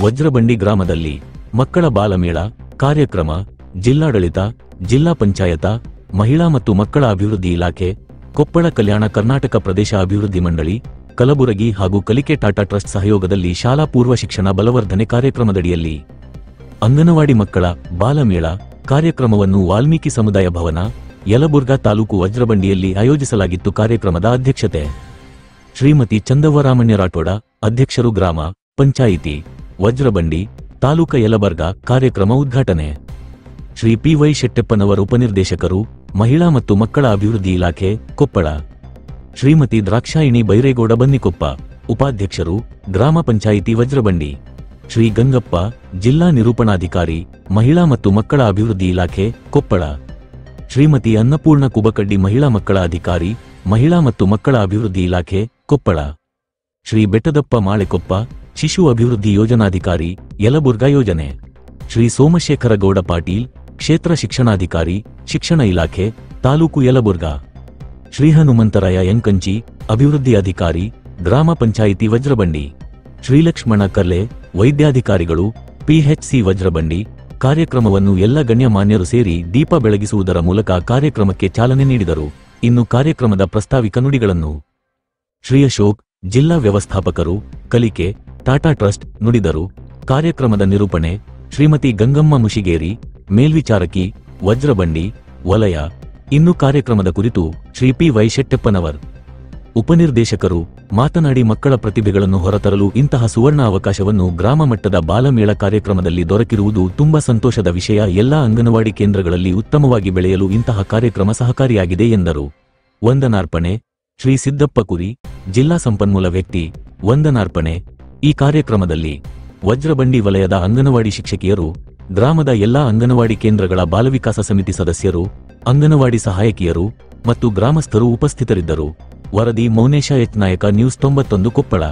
ವಜ್ರಬಂಡಿ ಗ್ರಾಮದಲ್ಲಿ ಮಕ್ಕಳ ಬಾಲಮೇಳ ಕಾರ್ಯಕ್ರಮ ಜಿಲ್ಲಾಡಳಿತ, ಜಿಲ್ಲಾ ಪಂಚಾಯತ, ಮಹಿಳಾ ಮತ್ತು ಮಕ್ಕಳ ಅಭಿವೃದ್ಧಿ ಇಲಾಖೆ, ಕೊಪ್ಪಳ ಕಲ್ಯಾಣ ಕರ್ನಾಟಕ ಪ್ರದೇಶ ಅಭಿವೃದ್ಧಿ ಮಂಡಳಿ, ಕಲಬುರಗಿ ಹಾಗೂ ಕಲಿಕೆ ಟಾಟಾ ಟ್ರಸ್ಟ್ ಸಹಯೋಗದಲ್ಲಿ ಶಾಲಾ ಪೂರ್ವ ಶಿಕ್ಷಣ ಬಲವರ್ಧನೆ ಕಾರ್ಯಕ್ರಮದಡಿಯಲ್ಲಿ ಅಂಗನವಾಡಿ ಮಕ್ಕಳ ಬಾಲಮೇಳ ಕಾರ್ಯಕ್ರಮವನ್ನು ವಾಲ್ಮೀಕಿ ಸಮುದಾಯ ಭವನ, ಯಲಬುರ್ಗಾ ತಾಲೂಕು ವಜ್ರಬಂಡಿಯಲ್ಲಿ ಆಯೋಜಿಸಲಾಗಿತ್ತು. ಕಾರ್ಯಕ್ರಮದ ಅಧ್ಯಕ್ಷತೆ ಶ್ರೀಮತಿ ಚಂದವ್ವರಾಮಣ್ಯ ರಾಠೋಡ, ಅಧ್ಯಕ್ಷರು ಗ್ರಾಮ ಪಂಚಾಯಿತಿ ವಜ್ರಬಂಡಿ, ತಾಲೂಕ ಯಲಬುರ್ಗಾ. ಕಾರ್ಯಕ್ರಮ ಉದ್ಘಾಟನೆ ಶ್ರೀ ಪಿ.ವೈ. ಶೆಟ್ಟೆಪ್ಪನವರ, ಉಪನಿರ್ದೇಶಕರು, ಮಹಿಳಾ ಮತ್ತು ಮಕ್ಕಳ ಅಭಿವೃದ್ಧಿ ಇಲಾಖೆ, ಕೊಪ್ಪಳ. ಶ್ರೀಮತಿ ದ್ರಾಕ್ಷಾಯಿಣಿ ಬೈರೇಗೌಡ ಬನ್ನಿಕೊಪ್ಪ, ಉಪಾಧ್ಯಕ್ಷರು, ಗ್ರಾಮ ಪಂಚಾಯಿತಿ ವಜ್ರಬಂಡಿ. ಶ್ರೀ ಗಂಗಪ್ಪ, ಜಿಲ್ಲಾ ನಿರೂಪಣಾಧಿಕಾರಿ, ಮಹಿಳಾ ಮತ್ತು ಮಕ್ಕಳ ಅಭಿವೃದ್ಧಿ ಇಲಾಖೆ, ಕೊಪ್ಪಳ. ಶ್ರೀಮತಿ ಅನ್ನಪೂರ್ಣ ಕುಬಕಡ್ಡಿ, ಮಹಿಳಾ ಮಕ್ಕಳ ಅಧಿಕಾರಿ, ಮಹಿಳಾ ಮತ್ತು ಮಕ್ಕಳ ಅಭಿವೃದ್ಧಿ ಇಲಾಖೆ, ಕೊಪ್ಪಳ. ಶ್ರೀ ಬೆಟ್ಟದಪ್ಪ ಮಾಳೆಕೊಪ್ಪ, ಶಿಶು ಅಭಿವೃದ್ಧಿ ಯೋಜನಾಧಿಕಾರಿ, ಯಲಬುರ್ಗಾ ಯೋಜನೆ. ಶ್ರೀ ಸೋಮಶೇಖರ ಗೌಡ ಪಾಟೀಲ್, ಕ್ಷೇತ್ರ ಶಿಕ್ಷಣಾಧಿಕಾರಿ, ಶಿಕ್ಷಣ ಇಲಾಖೆ, ತಾಲೂಕು ಯಲಬುರ್ಗಾ. ಶ್ರೀ ಹನುಮಂತರಾಯ ಯಂಕಂಚಿ, ಅಭಿವೃದ್ಧಿ ಅಧಿಕಾರಿ, ಗ್ರಾಮ ಪಂಚಾಯಿತಿ ವಜ್ರಬಂಡಿ. ಶ್ರೀಲಕ್ಷ್ಮಣ ಕರ್ಲೆ, ವೈದ್ಯಾಧಿಕಾರಿಗಳು, ಪಿಎಚ್ಸಿ ವಜ್ರಬಂಡಿ. ಕಾರ್ಯಕ್ರಮವನ್ನು ಎಲ್ಲ ಗಣ್ಯಮಾನ್ಯರು ಸೇರಿ ದೀಪ ಬೆಳಗಿಸುವುದರ ಮೂಲಕ ಕಾರ್ಯಕ್ರಮಕ್ಕೆ ಚಾಲನೆ ನೀಡಿದರು. ಇನ್ನು ಕಾರ್ಯಕ್ರಮದ ಪ್ರಾಸ್ತಾವಿಕ ನುಡಿಗಳನ್ನು ಶ್ರೀ ಅಶೋಕ್, ಜಿಲ್ಲಾ ವ್ಯವಸ್ಥಾಪಕರು, ಕಲಿಕೆ ಟಾಟಾ ಟ್ರಸ್ಟ್ ನುಡಿದರು. ಕಾರ್ಯಕ್ರಮದ ನಿರೂಪಣೆ ಶ್ರೀಮತಿ ಗಂಗಮ್ಮ ಮುಶಿಗೇರಿ, ಮೇಲ್ವಿಚಾರಕಿ, ವಜ್ರಬಂಡಿ ವಲಯ. ಇನ್ನು ಕಾರ್ಯಕ್ರಮದ ಕುರಿತು ಶ್ರೀ ಪಿ.ವೈ. ಶೆಟ್ಟೆಪ್ಪನವರ್, ಉಪನಿರ್ದೇಶಕರು, ಮಾತನಾಡಿ ಮಕ್ಕಳ ಪ್ರತಿಭೆಗಳನ್ನು ಹೊರತರಲು ಇಂತಹ ಸುವರ್ಣ ಅವಕಾಶವನ್ನು ಗ್ರಾಮ ಮಟ್ಟದ ಬಾಲಮೇಳ ಕಾರ್ಯಕ್ರಮದಲ್ಲಿ ದೊರಕಿರುವುದು ತುಂಬಾ ಸಂತೋಷದ ವಿಷಯ. ಎಲ್ಲಾ ಅಂಗನವಾಡಿ ಕೇಂದ್ರಗಳಲ್ಲಿ ಉತ್ತಮವಾಗಿ ಬೆಳೆಯಲು ಇಂತಹ ಕಾರ್ಯಕ್ರಮ ಸಹಕಾರಿಯಾಗಿದೆ ಎಂದರು. ವಂದನಾರ್ಪಣೆ ಶ್ರೀ ಸಿದ್ದಪ್ಪ ಕುರಿ, ಜಿಲ್ಲಾ ಸಂಪನ್ಮೂಲ ವ್ಯಕ್ತಿ, ವಂದನಾರ್ಪಣೆ. ಈ ಕಾರ್ಯಕ್ರಮದಲ್ಲಿ ವಜ್ರಬಂಡಿ ವಲಯದ ಅಂಗನವಾಡಿ ಶಿಕ್ಷಕಿಯರು, ಗ್ರಾಮದ ಎಲ್ಲಾ ಅಂಗನವಾಡಿ ಕೇಂದ್ರಗಳ ಬಾಲವಿಕಾಸ ಸಮಿತಿ ಸದಸ್ಯರು, ಅಂಗನವಾಡಿ ಸಹಾಯಕಿಯರು ಮತ್ತು ಗ್ರಾಮಸ್ಥರು ಉಪಸ್ಥಿತರಿದ್ದರು. ವರದಿ ಮೌನೇಶ ಎಚ್ ನಾಯಕ, ನ್ಯೂಸ್ 91 ಕೊಪ್ಪಳ.